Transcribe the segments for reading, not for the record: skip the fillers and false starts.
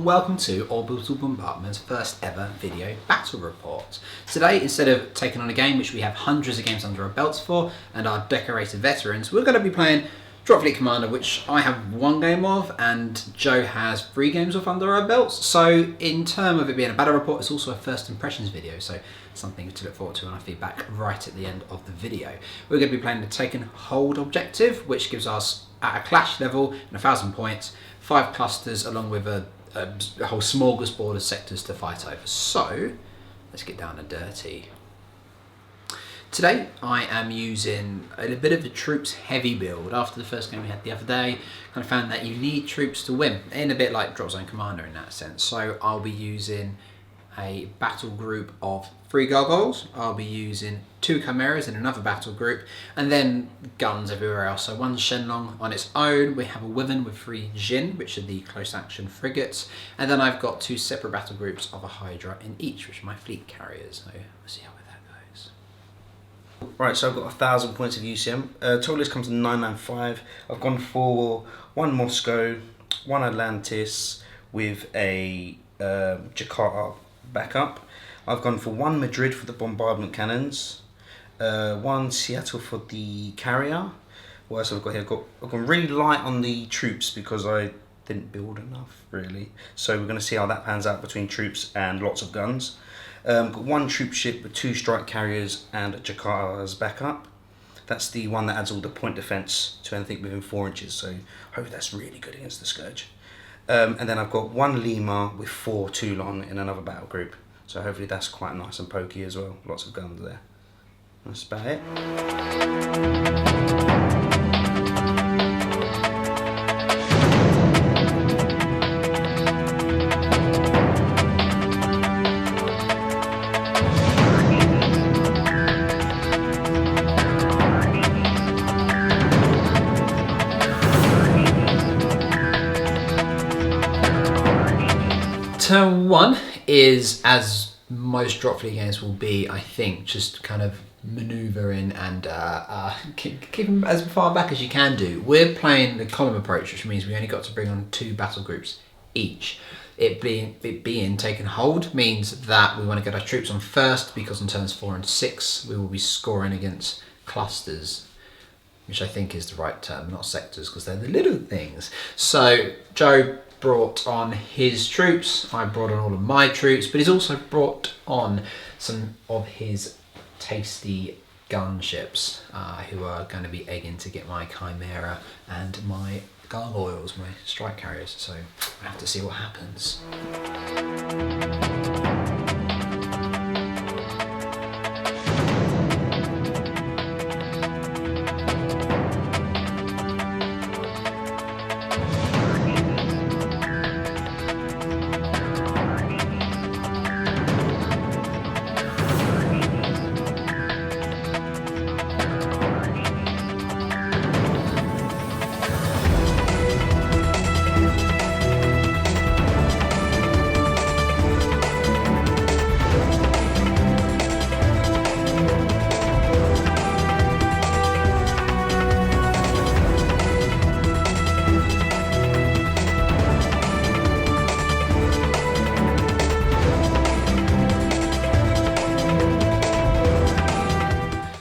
welcome to Orbital Bombardment's first ever video battle report. Today, instead of taking on a game which we have hundreds of games under our belts for and are decorated veterans, we're going to be playing Dropfleet Commander, which I have one game of and Joe has 3 games of under our belts. So in terms of it being a battle report, it's also a first impressions video, so something to look forward to, and I feedback right at the end of the video. We're going to be playing the take and hold objective, which gives us at a clash level and 1,000 points, 5 clusters along with a whole smorgasbord of sectors to fight over. So let's get down and dirty. Today I am using a bit of a troops heavy build. After the first game we had the other day, kind of found that you need troops to win, in a bit like Drop Zone Commander in that sense. So I'll be using a battle group of 3 gargoyles, I'll be using 2 chimeras in another battle group, and then guns everywhere else. So 1 Shenlong on its own, we have a Wyvern with 3 Jin, which are the close action frigates, and then I've got 2 separate battle groups of a Hydra in each, which are my fleet carriers. So we'll see how that goes. Right, so I've got 1,000 points of UCM. Total list comes to 995. I've gone for 1 Moscow, 1 Atlantis with a Jakarta backup. I've gone for 1 Madrid for the bombardment cannons, 1 Seattle for the carrier. What else have I got here? I've gone really light on the troops because I didn't build enough really. So we're going to see how that pans out between troops and lots of guns. Got 1 troop ship with 2 strike carriers and a Jakarta as backup. That's the one that adds all the point defense to anything within 4 inches. So hopefully that's really good against the Scourge. And then I've got 1 Lima with 4 Toulon in another battle group. So hopefully that's quite nice and pokey as well. Lots of guns there. That's about it. Turn 1 is, as most Dropfleet games will be, I think, just kind of manoeuvring and keep them as far back as you can do. We're playing the column approach, which means we only got to bring on 2 battle groups each. It being taken hold means that we want to get our troops on first, because on turns 4 and 6 we will be scoring against clusters, which I think is the right term, not sectors, because they're the little things. So Joe brought on his troops, I brought on all of my troops, but he's also brought on some of his tasty gunships who are going to be egging to get my Chimera and my gargoyles, my strike carriers. So I have to see what happens.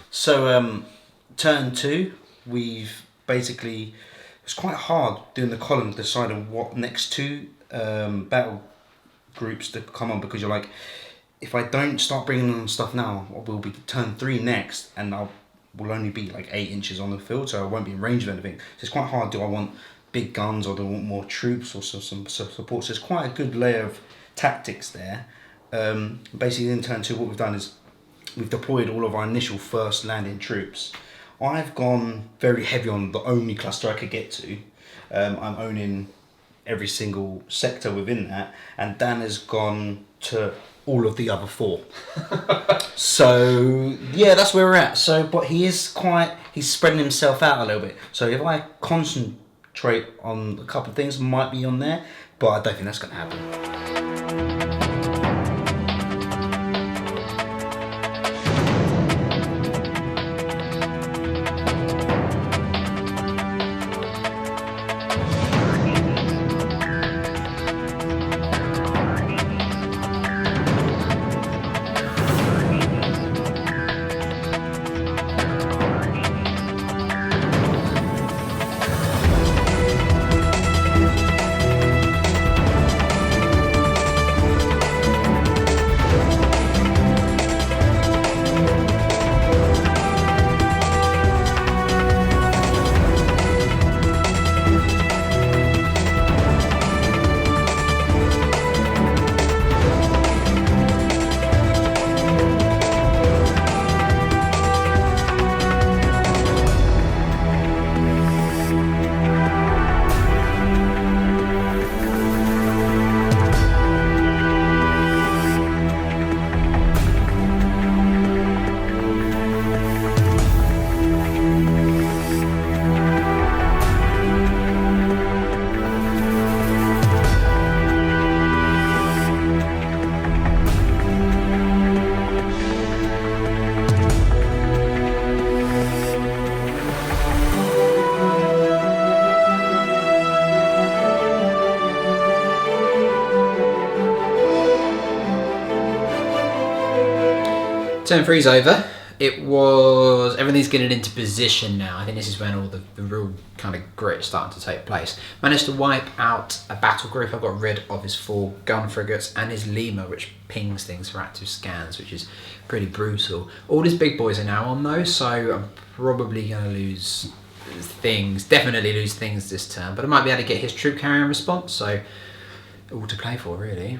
So turn 2, we've basically, it's quite hard doing the column deciding what next 2 battle groups to come on, because you're like, if I don't start bringing on stuff now, we'll be turn 3 next, and will only be like 8 inches on the field, so I won't be in range of anything. So it's quite hard. Do I want big guns, or do I want more troops, or some support? So it's quite a good layer of tactics there. Basically in turn 2 what we've done is we've deployed all of our initial first landing troops. I've gone very heavy on the only cluster I could get to. I'm owning every single sector within that, and Dan has gone to all of the other 4. So yeah, that's where we're at. So, but he's spreading himself out a little bit. So if I concentrate on a couple of things, might be on there, but I don't think that's going to happen. Turn 3's over. Everything's getting into position now. I think this is when all the real kind of grit is starting to take place. Managed to wipe out a battle group. I got rid of his 4 gun frigates and his lemur, which pings things for active scans, which is pretty brutal. All his big boys are now on though, so I'm probably going to lose things. Definitely lose things this turn, but I might be able to get his troop carrier in response, so all to play for really.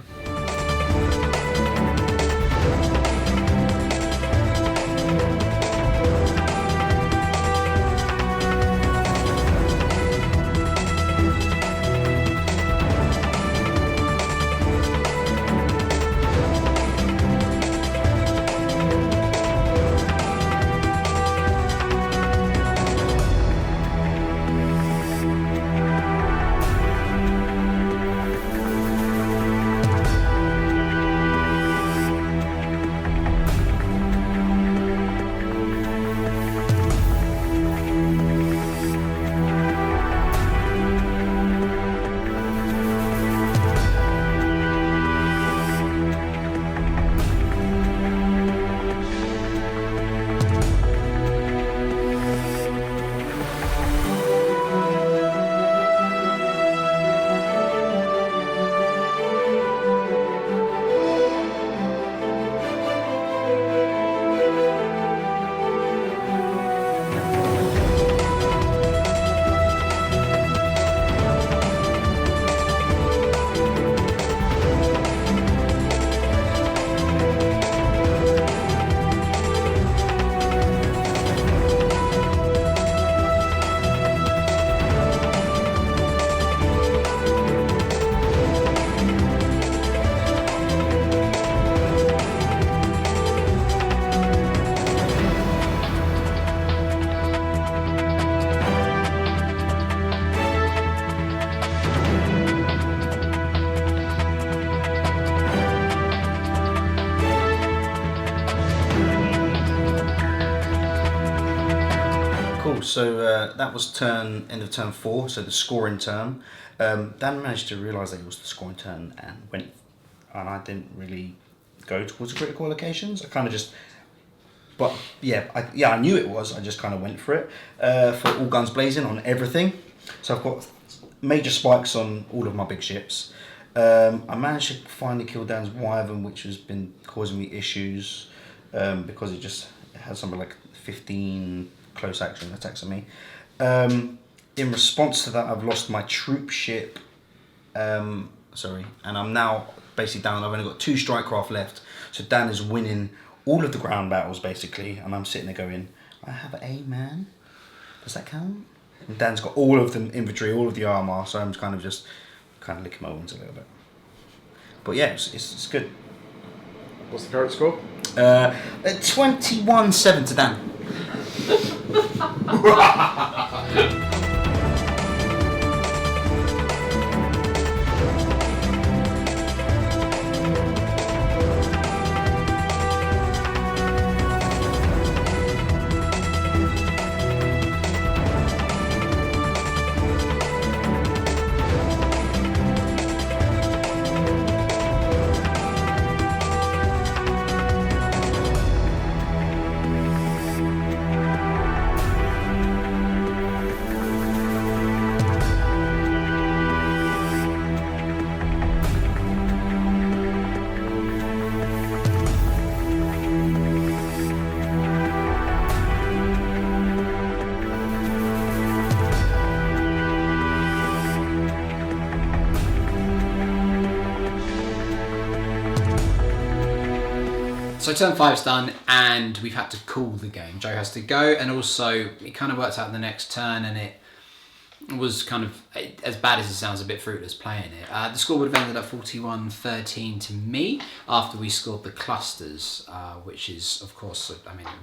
So that was end of turn 4, so the scoring turn. Dan managed to realise that it was the scoring turn and I didn't really go towards the critical allocations. I kind of just, but I knew it was. I just kind of went for it for all guns blazing on everything. So I've got major spikes on all of my big ships. I managed to finally kill Dan's Wyvern, which has been causing me issues because it has something like 15 close action attacks on me. In response to that, I've lost my troop ship. And I'm now basically down. I've only got 2 strike craft left. So Dan is winning all of the ground battles basically, and I'm sitting there going, I have a man. Does that count? And Dan's got all of the infantry, all of the armor, so I'm kind of licking my wounds a little bit. But yeah, it's good. What's the current score? 21-7 to Dan. So turn 5's done, and we've had to call the game. Joe has to go, and also it kind of worked out the next turn, and it was kind of, as bad as it sounds, a bit fruitless playing it. The score would have ended up 41-13 to me after we scored the clusters, which is, of course, a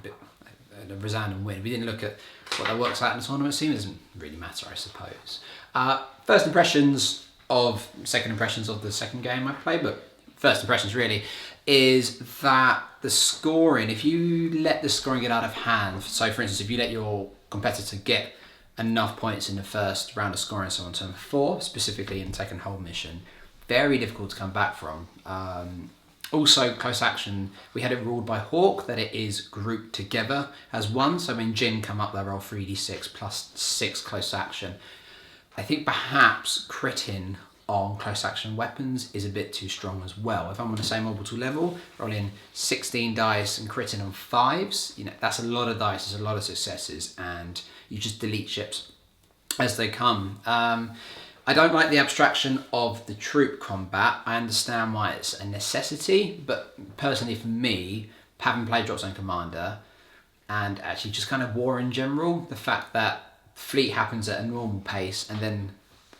bit a resounding win. We didn't look at what that works out in the tournament scene. It doesn't really matter, I suppose. Second impressions of the second game I played, but first impressions really is that the scoring, if you let the scoring get out of hand, so for instance, if you let your competitor get enough points in the first round of scoring, so on turn 4, specifically in the take and hold mission, very difficult to come back from. Also, close action, we had it ruled by Hawk that it is grouped together as one. So when Jin come up, they roll 3d6 plus 6 close action. I think perhaps critting on close action weapons is a bit too strong as well. If I'm on the same orbital level, rolling 16 dice and critting on 5s, that's a lot of dice, it's a lot of successes, and you just delete ships as they come. I don't like the abstraction of the troop combat. I understand why it's a necessity, but personally for me, having played Drop Zone Commander and actually just kind of war in general, the fact that fleet happens at a normal pace and then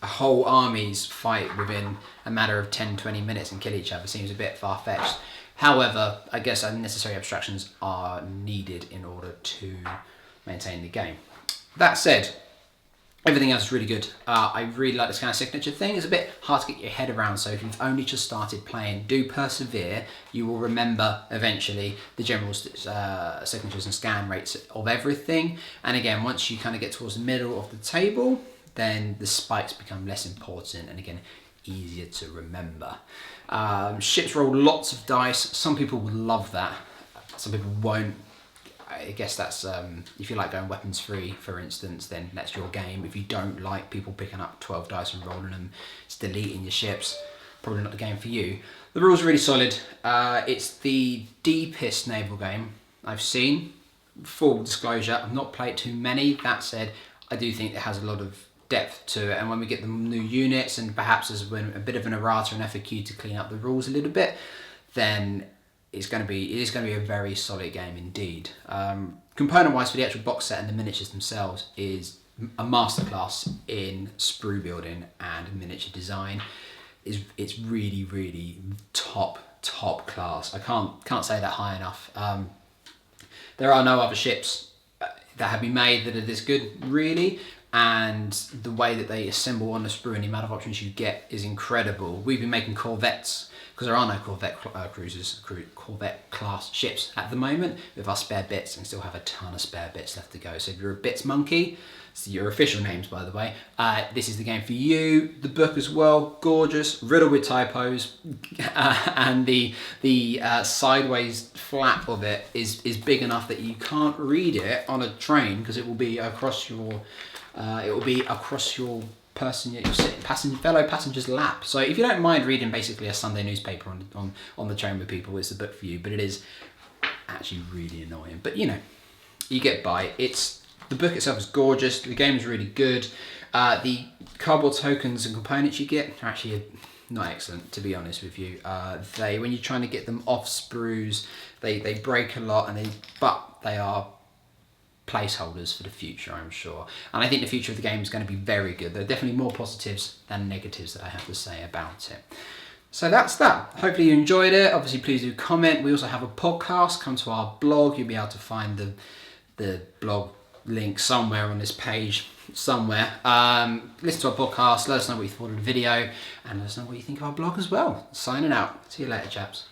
a whole armies fight within a matter of 10-20 minutes and kill each other seems a bit far-fetched. However, I guess unnecessary abstractions are needed in order to maintain the game. That said, everything else is really good. I really like this kind of signature thing. It's a bit hard to get your head around, so if you've only just started playing, do persevere. You will remember eventually the general signatures and scan rates of everything. And again, once you kind of get towards the middle of the table, then the spikes become less important and again, easier to remember. Ships roll lots of dice. Some people will love that. Some people won't. I guess that's, if you like going weapons free, for instance, then that's your game. If you don't like people picking up 12 dice and rolling them, it's deleting your ships, probably not the game for you. The rules are really solid. It's the deepest naval game I've seen. Full disclosure, I've not played too many. That said, I do think it has a lot of depth to it, and when we get the new units and perhaps there's been a bit of an errata and FAQ to clean up the rules a little bit, then it is going to be a very solid game indeed. Component wise, for the actual box set and the miniatures themselves, is a masterclass in sprue building and miniature design. It's really top class. I can't say that high enough. There are no other ships that have been made that are this good, really. And the way that they assemble on the sprue and the amount of options you get is incredible. We've been making corvettes, because there are no Corvette Corvette class ships at the moment, with our spare bits, and still have a ton of spare bits left to go. So if you're a bits monkey, it's your official names by the way, this is the game for you. The book as well, gorgeous, riddled with typos, and the sideways flap of it is big enough that you can't read it on a train because it will be across your fellow passenger's lap. So if you don't mind reading basically a Sunday newspaper on the train with people, it's the book for you. But it is actually really annoying. But you get by. The book itself is gorgeous. The game is really good. The cardboard tokens and components you get are actually not excellent, to be honest with you. When you're trying to get them off sprues, they break a lot, but they are placeholders for the future, I'm sure. And I think the future of the game is going to be very good. There are definitely more positives than negatives that I have to say about it. So that's that. Hopefully you enjoyed it. Obviously, please do comment. We also have a podcast. Come to our blog. You'll be able to find the blog link somewhere on this page, somewhere. Listen to our podcast. Let us know what you thought of the video, and let us know what you think of our blog as well. Signing out. See you later, chaps.